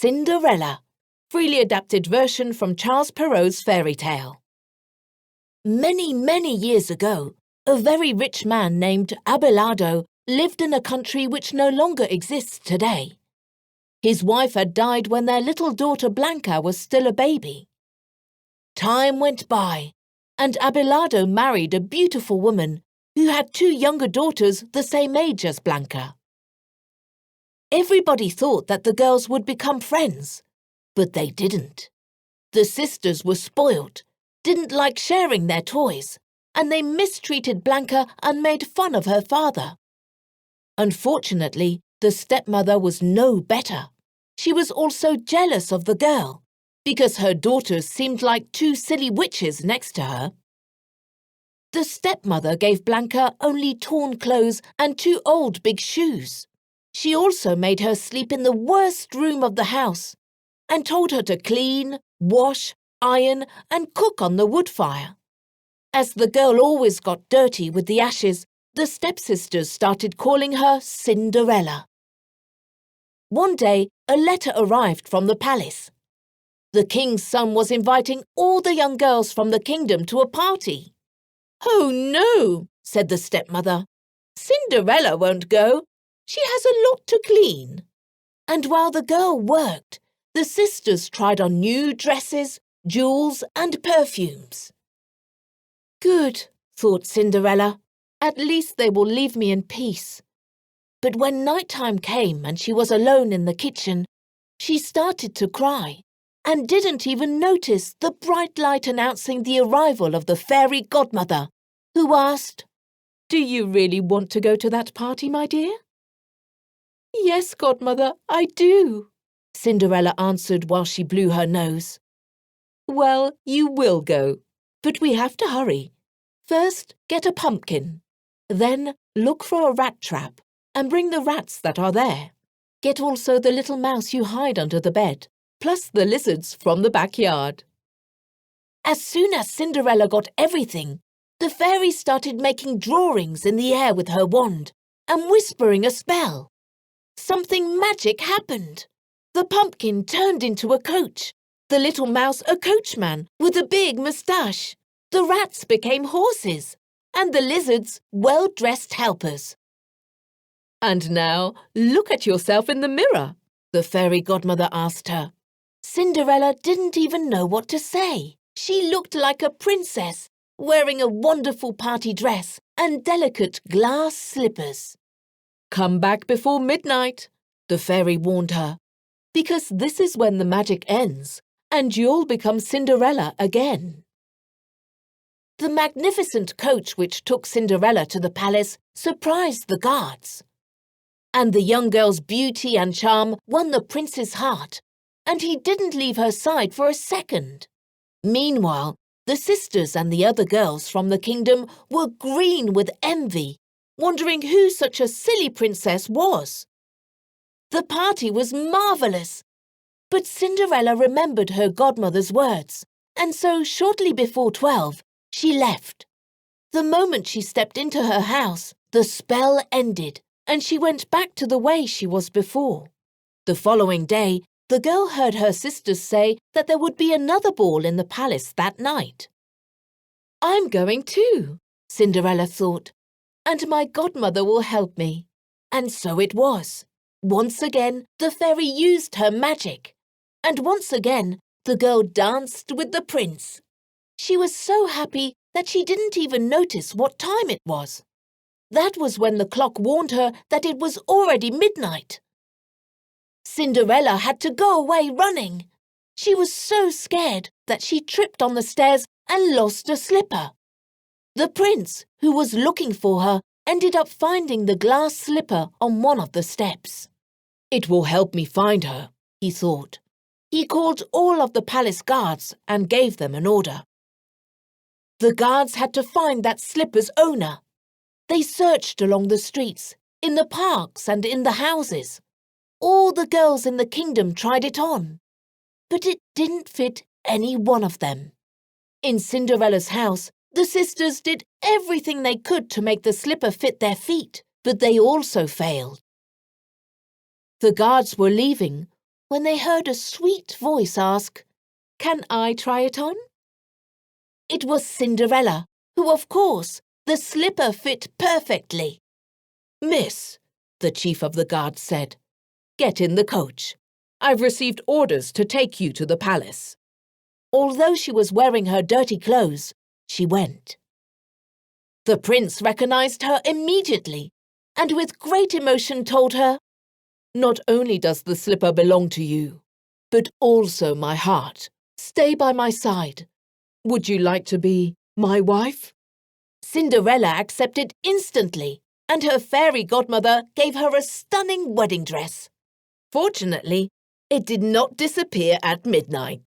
Cinderella, freely adapted version from Charles Perrault's fairy tale. Many, many years ago, a very rich man named Abelardo lived in a country which no longer exists today. His wife had died when their little daughter Blanca was still a baby. Time went by, and Abelardo married a beautiful woman who had two younger daughters the same age as Blanca. Everybody thought that the girls would become friends, but they didn't. The sisters were spoiled, didn't like sharing their toys, and they mistreated Blanca and made fun of her father. Unfortunately, the stepmother was no better. She was also jealous of the girl, because her daughters seemed like two silly witches next to her. The stepmother gave Blanca only torn clothes and two old big shoes. She also made her sleep in the worst room of the house and told her to clean, wash, iron and cook on the wood fire. As the girl always got dirty with the ashes, the stepsisters started calling her Cinderella. One day, a letter arrived from the palace. The king's son was inviting all the young girls from the kingdom to a party. "Oh no," said the stepmother. "Cinderella won't go. She has a lot to clean." And while the girl worked, the sisters tried on new dresses, jewels, and perfumes. "Good," thought Cinderella. "At least they will leave me in peace." But when night-time came and she was alone in the kitchen, she started to cry and didn't even notice the bright light announcing the arrival of the fairy godmother, who asked, "Do you really want to go to that party, my dear?" "Yes, godmother, I do," Cinderella answered while she blew her nose. "Well, you will go, but we have to hurry. First, get a pumpkin. Then, look for a rat trap and bring the rats that are there. Get also the little mouse you hide under the bed, plus the lizards from the backyard." As soon as Cinderella got everything, the fairy started making drawings in the air with her wand and whispering a spell. Something magic happened. The pumpkin turned into a coach, the little mouse a coachman with a big moustache. The rats became horses, and the lizards well-dressed helpers. "And now, look at yourself in the mirror," the fairy godmother asked her. Cinderella didn't even know what to say. She looked like a princess, wearing a wonderful party dress and delicate glass slippers. "Come back before midnight," the fairy warned her, "because this is when the magic ends, and you'll become Cinderella again." The magnificent coach which took Cinderella to the palace surprised the guards. And the young girl's beauty and charm won the prince's heart, and he didn't leave her side for a second. Meanwhile, the sisters and the other girls from the kingdom were green with envy, wondering who such a silly princess was. The party was marvellous, but Cinderella remembered her godmother's words, and so shortly before 12, she left. The moment she stepped into her house, the spell ended, and she went back to the way she was before. The following day, the girl heard her sisters say that there would be another ball in the palace that night. "I'm going too," Cinderella thought, "and my godmother will help me." And so it was. Once again, the fairy used her magic. And once again, the girl danced with the prince. She was so happy that she didn't even notice what time it was. That was when the clock warned her that it was already midnight. Cinderella had to go away running. She was so scared that she tripped on the stairs and lost a slipper. The prince, who was looking for her, ended up finding the glass slipper on one of the steps. "It will help me find her," he thought. He called all of the palace guards and gave them an order. The guards had to find that slipper's owner. They searched along the streets, in the parks and in the houses. All the girls in the kingdom tried it on, but it didn't fit any one of them. In Cinderella's house, the sisters did everything they could to make the slipper fit their feet, but they also failed. The guards were leaving, when they heard a sweet voice ask, "Can I try it on?" It was Cinderella, who, of course, the slipper fit perfectly. "Miss," the chief of the guard said, "get in the coach. I've received orders to take you to the palace." Although she was wearing her dirty clothes, she went. The prince recognized her immediately and with great emotion told her, "Not only does the slipper belong to you, but also my heart. Stay by my side. Would you like to be my wife?" Cinderella accepted instantly, and her fairy godmother gave her a stunning wedding dress. Fortunately, it did not disappear at midnight.